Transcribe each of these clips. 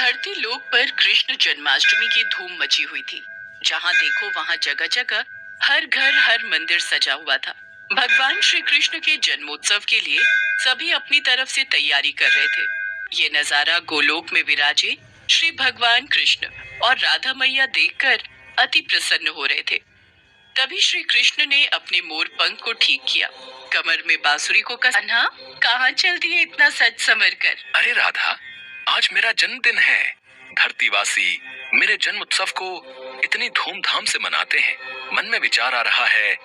धरती लोक पर कृष्ण जन्माष्टमी की धूम मची हुई थी। जहाँ देखो वहाँ जगह जगह हर घर हर मंदिर सजा हुआ था। भगवान श्री कृष्ण के जन्मोत्सव के लिए सभी अपनी तरफ से तैयारी कर रहे थे। ये नजारा गोलोक में विराजे श्री भगवान कृष्ण और राधा मैया देखकर अति प्रसन्न हो रहे थे। तभी श्री कृष्ण ने अपने मोर पंख को ठीक किया, कमर में बांसुरी को कसा। कान्हा, कहाँ चल दिए इतना सज संवर कर? अरे राधा, आज मेरा जन्मदिन है। धरतीवासी मेरे जन्म उत्सव को इतनी धूमधाम से मनाते हैं। मन में विचार आ रहा है,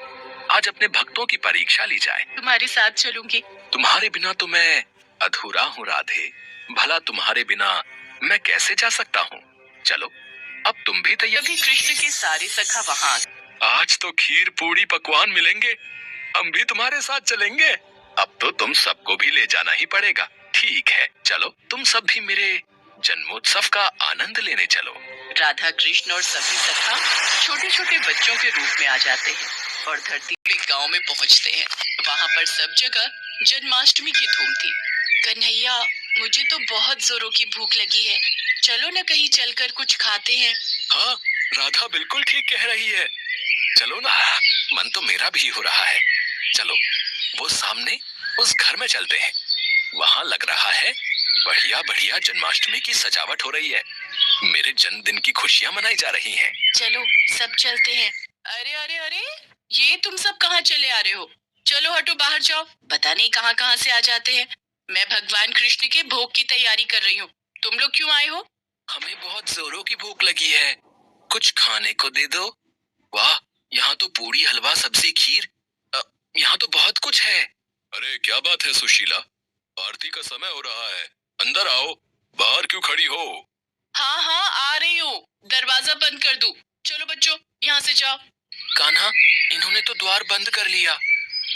आज अपने भक्तों की परीक्षा ली जाए। तुम्हारे साथ चलूंगी। तुम्हारे बिना तो मैं अधूरा हूँ राधे। भला तुम्हारे बिना मैं कैसे जा सकता हूँ? चलो, अब तुम भी तैयार। तभी कृष्ण के सारे सखा वहाँ। आज तो खीर पूरी पकवान मिलेंगे, हम भी तुम्हारे साथ चलेंगे। अब तो तुम सबको भी ले जाना ही पड़ेगा। ठीक है, चलो तुम सब भी मेरे जन्मोत्सव का आनंद लेने चलो। राधा कृष्ण और सभी सखा छोटे छोटे बच्चों के रूप में आ जाते हैं और धरती के गांव में पहुंचते हैं। वहां पर सब जगह जन्माष्टमी की धूम थी। कन्हैया, मुझे तो बहुत जोरों की भूख लगी है, चलो न कहीं चलकर कुछ खाते हैं। हाँ, राधा बिल्कुल ठीक कह रही है, चलो ना। मन तो मेरा भी हो रहा है। चलो, वो सामने उस घर में चलते हैं। वहाँ लग रहा है बढ़िया बढ़िया जन्माष्टमी की सजावट हो रही है। मेरे जन्मदिन की खुशियाँ मनाई जा रही हैं। चलो सब चलते हैं। अरे अरे अरे, ये तुम सब कहाँ चले आ रहे हो? चलो हटो, बाहर जाओ। पता नहीं कहाँ कहाँ से आ जाते हैं। मैं भगवान कृष्ण के भोग की तैयारी कर रही हूँ। तुम लोग क्यों आए हो? हमें बहुत जोरों की भूख लगी है, कुछ खाने को दे दो। वाह, यहाँ तो पूरी हलवा सब्जी खीर, यहाँ तो बहुत कुछ है। अरे क्या बात है सुशीला, आरती का समय हो रहा है, अंदर आओ। बाहर क्यों खड़ी हो? हाँ हाँ, आ रही हूँ। दरवाजा बंद कर दूं? चलो बच्चों, यहाँ से जाओ। कान्हा, इन्होंने तो द्वार बंद कर लिया।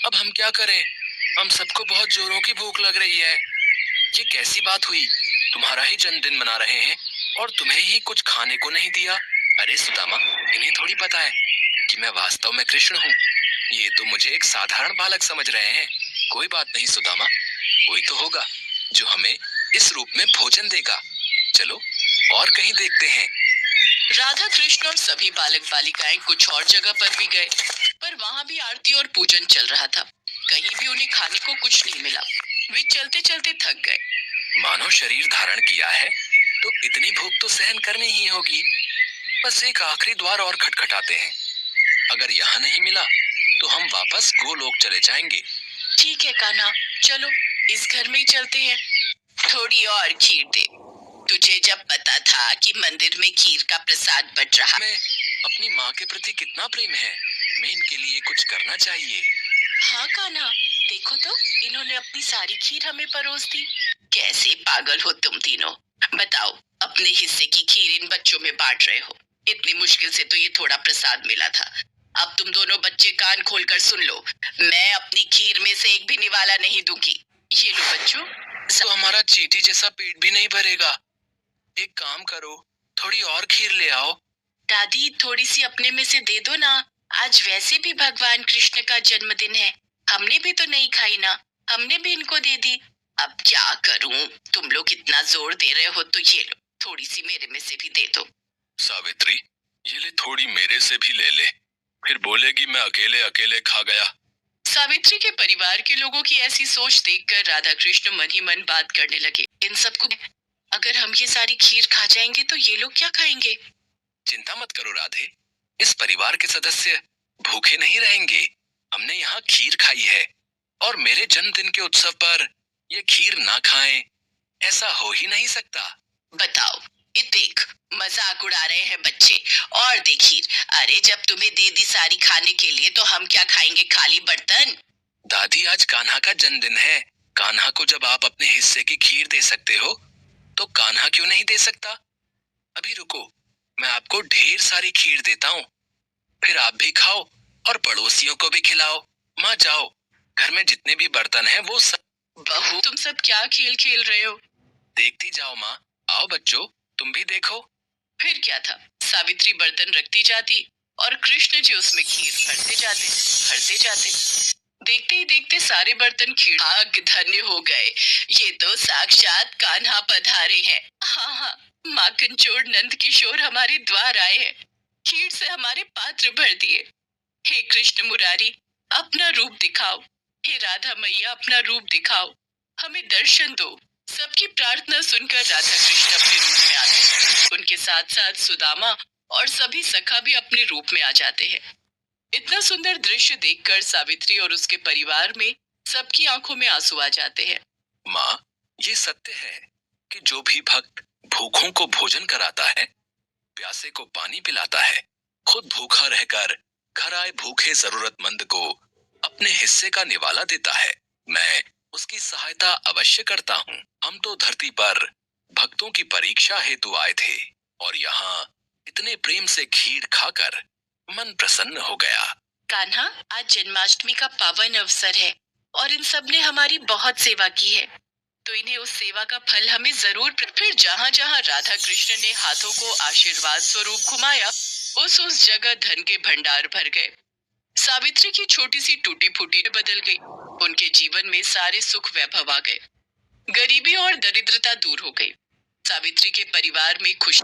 अब हम क्या करें? हम सबको बहुत जोरों की भूख लग रही है। ये कैसी बात हुई? तुम्हारा ही जन्मदिन मना रहे हैं और तुम्हें ही कुछ खाने को नहीं दिया। अरे सुदामा, इन्हें थोड़ी पता है कि मैं वास्तव में कृष्ण हूँ। ये तो मुझे एक साधारण बालक समझ रहे हैं। कोई बात नहीं सुदामा, कोई तो होगा जो हमें इस रूप में भोजन देगा। चलो और कहीं देखते हैं। राधा कृष्ण और सभी बालक बालिकाएं कुछ और जगह पर भी गए, पर वहाँ भी आरती और पूजन चल रहा था। कहीं भी उन्हें खाने को कुछ नहीं मिला। वे चलते चलते थक गए। मानव शरीर धारण किया है तो इतनी भूख तो सहन करनी ही होगी। बस एक आखिरी द्वार और खटखटाते हैं। अगर यहाँ नहीं मिला तो हम वापस गोलोक चले जाएंगे। ठीक है कान्हा, चलो इस घर में ही चलते हैं। थोड़ी और खीर दे। तुझे जब पता था कि मंदिर में खीर का प्रसाद बट रहा। मैं अपनी माँ के प्रति कितना प्रेम है, मैं इनके लिए कुछ करना चाहिए। हाँ कान्हा, देखो तो इन्होंने अपनी सारी खीर हमें परोस दी। कैसे पागल हो तुम तीनों। बताओ, अपने हिस्से की खीर इन बच्चों में बांट रहे हो। इतनी मुश्किल से तो ये थोड़ा प्रसाद मिला था। अब तुम दोनों बच्चे कान खोलकर सुन लो, मैं अपनी खीर में से एक भी निवाला नहीं दूंगी। ये लो बच्चों। तो हमारा चींटी जैसा पेट भी नहीं भरेगा। एक काम करो, थोड़ी और खीर ले आओ। दादी, थोड़ी सी अपने में से दे दो ना। आज वैसे भी भगवान कृष्ण का जन्मदिन है, हमने भी तो नहीं खाई ना। हमने भी इनको दे दी। अब क्या करूं, तुम लोग इतना जोर दे रहे हो तो ये लो, थोड़ी सी मेरे में से भी दे दो। सावित्री, ये ले, थोड़ी मेरे से भी ले ले, फिर बोलेगी मैं अकेले अकेले खा गया। सावित्री के परिवार के लोगों की ऐसी सोच देखकर राधा कृष्ण मन ही मन बात करने लगे। इन सबको, अगर हम ये सारी खीर खा जाएंगे तो ये लोग क्या खाएंगे? चिंता मत करो राधे, इस परिवार के सदस्य भूखे नहीं रहेंगे। हमने यहाँ खीर खाई है और मेरे जन्मदिन के उत्सव पर ये खीर ना खाएं, ऐसा हो ही नहीं सकता। बताओ, ये देख, मजाक उड़ा रहे हैं बच्चे। और देखिए, अरे जब तुम्हें दे दी सारी खाने के लिए तो हम क्या खाएंगे, खाली बर्तन? दादी, आज कान्हा का जन्मदिन है। कान्हा को जब आप अपने हिस्से की खीर दे सकते हो तो कान्हा क्यों नहीं दे सकता? अभी रुको, मैं आपको ढेर सारी खीर देता हूँ, फिर आप भी खाओ और पड़ोसियों को भी खिलाओ। माँ जाओ, घर में जितने भी बर्तन हैं वो सब। बहू, तुम सब क्या खेल खेल रहे हो? देखती जाओ माँ। आओ बच्चों, तुम भी देखो। फिर क्या था, सावित्री बर्तन रखती जाती और कृष्ण जी उसमें खीर भरते जाते भरते जाते। देखते ही देखते सारे बर्तन खीर आग धन्य हो गए। ये तो साक्षात कान्हा पधारे हैं। हाँ हाँ, माखन चोर नंद किशोर हमारे द्वार आए हैं, खीर से हमारे पात्र भर दिए। हे कृष्ण मुरारी, अपना रूप दिखाओ। हे राधा मैया, अपना रूप दिखाओ, हमें दर्शन दो। सबकी प्रार्थना सुनकर राधा कृष्ण अपने रूप में आते हैं। उनके साथ साथ सुदामा और सभी सखा भी अपने रूप में आ जाते हैं। इतना सुंदर दृश्य देखकर सावित्री और उसके परिवार में सबकी आंखों में आंसू आ जाते हैं। माँ, ये सत्य है कि जो भी भक्त भूखों को भोजन कराता है, प्यासे को पानी पिलाता है, खुद भूखा रहकर घर आए भूखे जरूरतमंद को अपने हिस्से का निवाला देता है, मैं उसकी सहायता अवश्य करता हूँ। हम तो धरती पर भक्तों की परीक्षा हेतु आए थे और यहाँ इतने प्रेम से खीर खाकर मन प्रसन्न हो गया। कान्हा, आज जन्माष्टमी का पावन अवसर है और इन सब ने हमारी बहुत सेवा की है, तो इन्हें उस सेवा का फल हमें जरूर। फिर जहाँ जहाँ राधा कृष्ण ने हाथों को आशीर्वाद स्वरूप घुमाया, उस जगह धन के भंडार भर गए। सावित्री की छोटी सी टूटी फूटी बदल गई। उनके जीवन में सारे सुख वैभव आ गए। गरीबी और दरिद्रता दूर हो गई। सावित्री के परिवार में खुशी